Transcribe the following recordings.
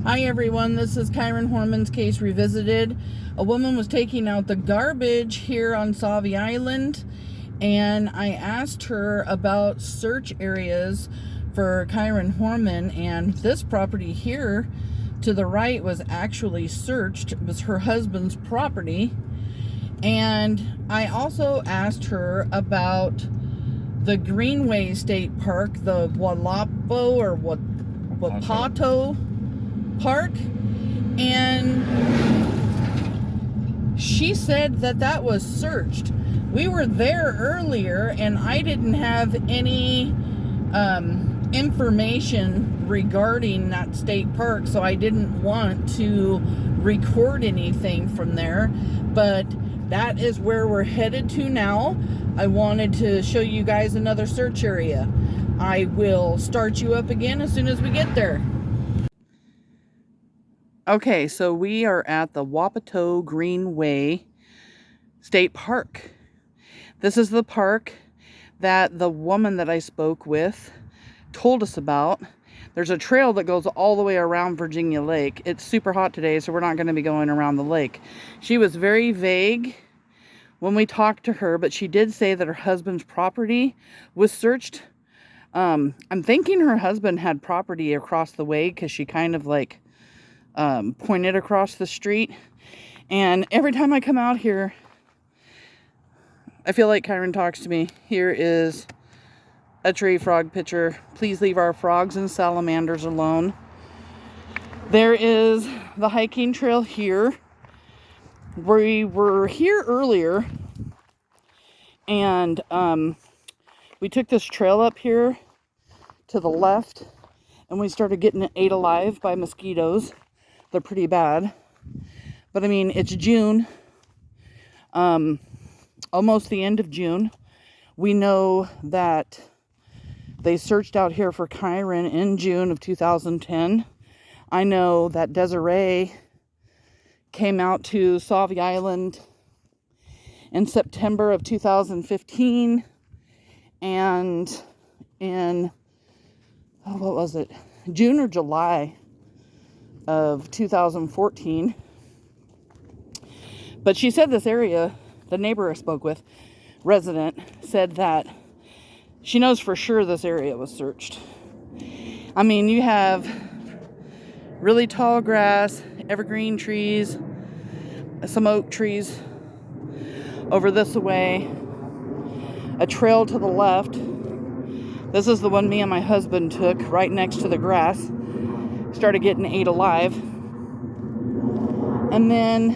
Hi everyone, this is Kyron Horman's Case Revisited. A woman was taking out the garbage here on Sauvie Island, and I asked her about search areas for Kyron Horman, and this property here to the right was actually searched. It was her husband's property. And I also asked her about the Greenway State Park, the Wapato Park, and she said that was searched. We were there earlier and I didn't have any information regarding that state park, so I didn't want to record anything from there, but that is where we're headed to now. I wanted to show you guys another search area. I will start you up again as soon as we get there. Okay, so we are at the Wapato Greenway State Park. This is the park that the woman that I spoke with told us about. There's a trail that goes all the way around Virginia Lake. It's super hot today, so we're not going to be going around the lake. She was very vague when we talked to her, but she did say that her husband's property was searched. I'm thinking her husband had property across the way because she kind of like pointed across the street. And every time I come out here, I feel like Kyron talks to me. Here is a tree frog picture. Please leave our frogs and salamanders alone. There is the hiking trail here. We were here earlier, and we took this trail up here to the left, and we started getting ate alive by mosquitoes. They're pretty bad. But I mean, it's June, almost the end of June. We know that they searched out here for Kyron in June of 2010. I know that Desiree came out to Sauvie Island in September of 2015. And in, what was it? June or July of 2014. But she said this area, the neighbor I spoke with, resident, said that she knows for sure this area was searched. I mean, you have really tall grass, evergreen trees, some oak trees over this way, a trail to the left. This is the one me and my husband took right next to the grass. Started getting ate alive. And then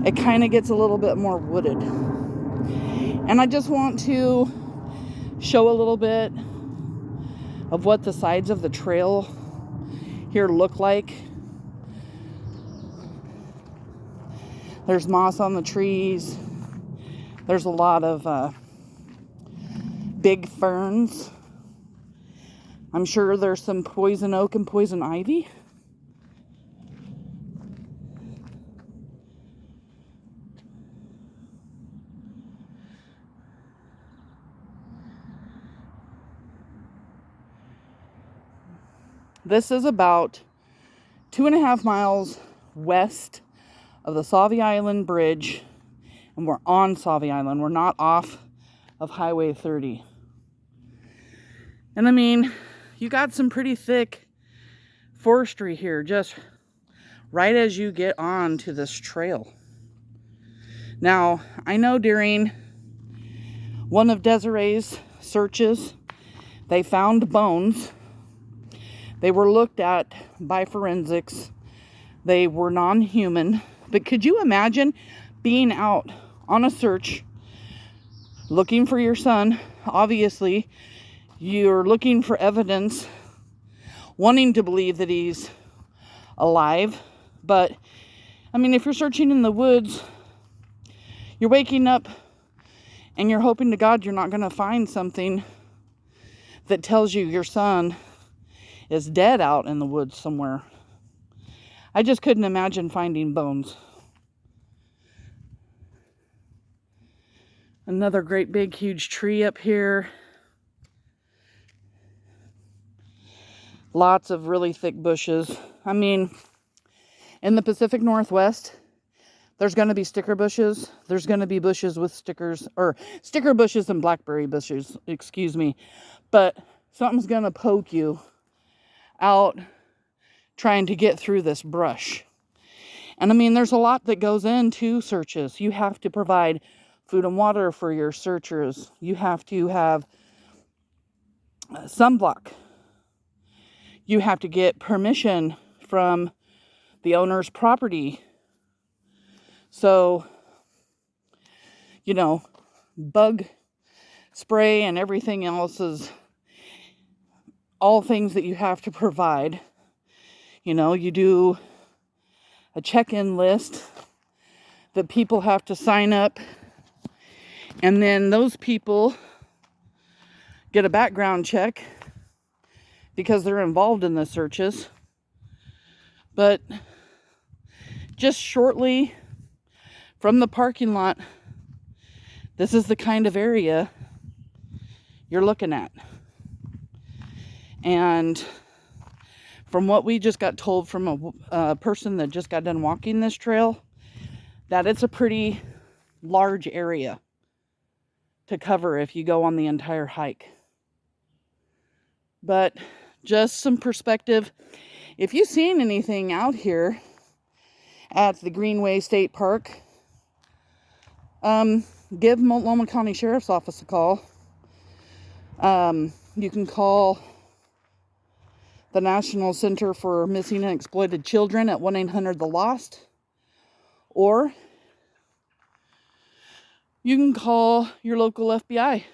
it kind of gets a little bit more wooded. And I just want to show a little bit of what the sides of the trail here look like. There's moss on the trees. There's a lot of big ferns. I'm sure there's some poison oak and poison ivy. This is about 2.5 miles west of the Sauvie Island Bridge, and we're on Sauvie Island. We're not off of Highway 30. And I mean, you got some pretty thick forestry here, just right as you get on to this trail. Now, I know during one of Desiree's searches, they found bones. They were looked at by forensics. They were non-human. But could you imagine being out on a search, looking for your son? Obviously, you're looking for evidence, wanting to believe that he's alive. But, I mean, if you're searching in the woods, you're waking up and you're hoping to God you're not going to find something that tells you your son is dead out in the woods somewhere. I just couldn't imagine finding bones. Another great big huge tree up here. Lots of really thick bushes. I mean, in the Pacific Northwest, there's going to be sticker bushes. There's going to be bushes with stickers, or sticker bushes and blackberry bushes, excuse me. But something's going to poke you out trying to get through this brush. And I mean, there's a lot that goes into searches. You have to provide food and water for your searchers. You have to have sunblock. You have to get permission from the owner's property. So, you know, bug spray and everything else is all things that you have to provide. You know, you do a check-in list that people have to sign up, and then those people get a background check because they're involved in the searches. But just shortly from the parking lot, this is the kind of area you're looking at. And from what we just got told from a person that just got done walking this trail, that it's a pretty large area to cover if you go on the entire hike. But just some perspective. If you've seen anything out here at the Greenway State Park, give Multnomah County Sheriff's Office a call. You can call the National Center for Missing and Exploited Children at 1-800-THE-LOST, or you can call your local FBI.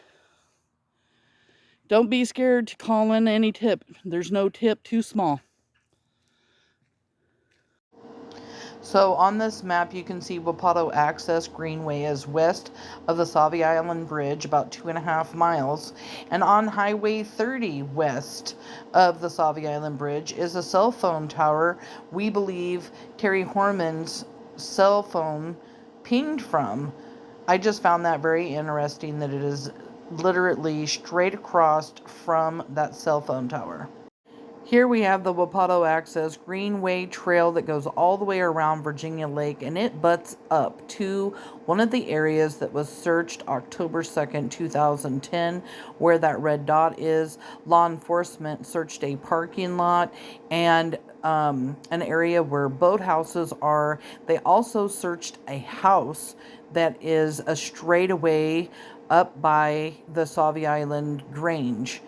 Don't be scared to call in any tip. There's no tip too small. So on this map, you can see Wapato Access Greenway is west of the Sauvie Island Bridge, about 2.5 miles. And on Highway 30 west of the Sauvie Island Bridge is a cell phone tower we believe Terri Horman's cell phone pinged from. I just found that very interesting that it is literally straight across from that cell phone tower. Here we have the Wapato Access Greenway Trail that goes all the way around Virginia Lake, and it butts up to one of the areas that was searched October 2nd, 2010, where that red dot is. Law enforcement searched a parking lot and an area where boathouses are. They also searched a house that is a straightaway up by the Sauvie Island Grange.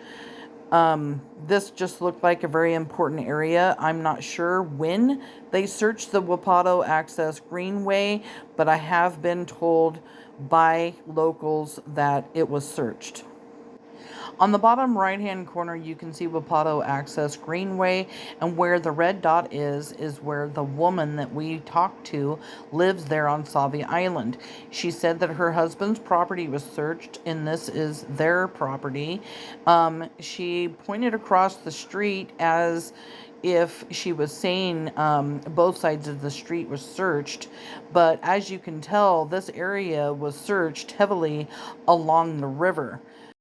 This just looked like a very important area. I'm not sure when they searched the Wapato Access Greenway, but I have been told by locals that it was searched. On the bottom right-hand corner, you can see Wapato Access Greenway, and where the red dot is where the woman that we talked to lives there on Sauvie Island. She said that her husband's property was searched, and this is their property. She pointed across the street as if she was saying both sides of the street was searched, but as you can tell, this area was searched heavily along the river.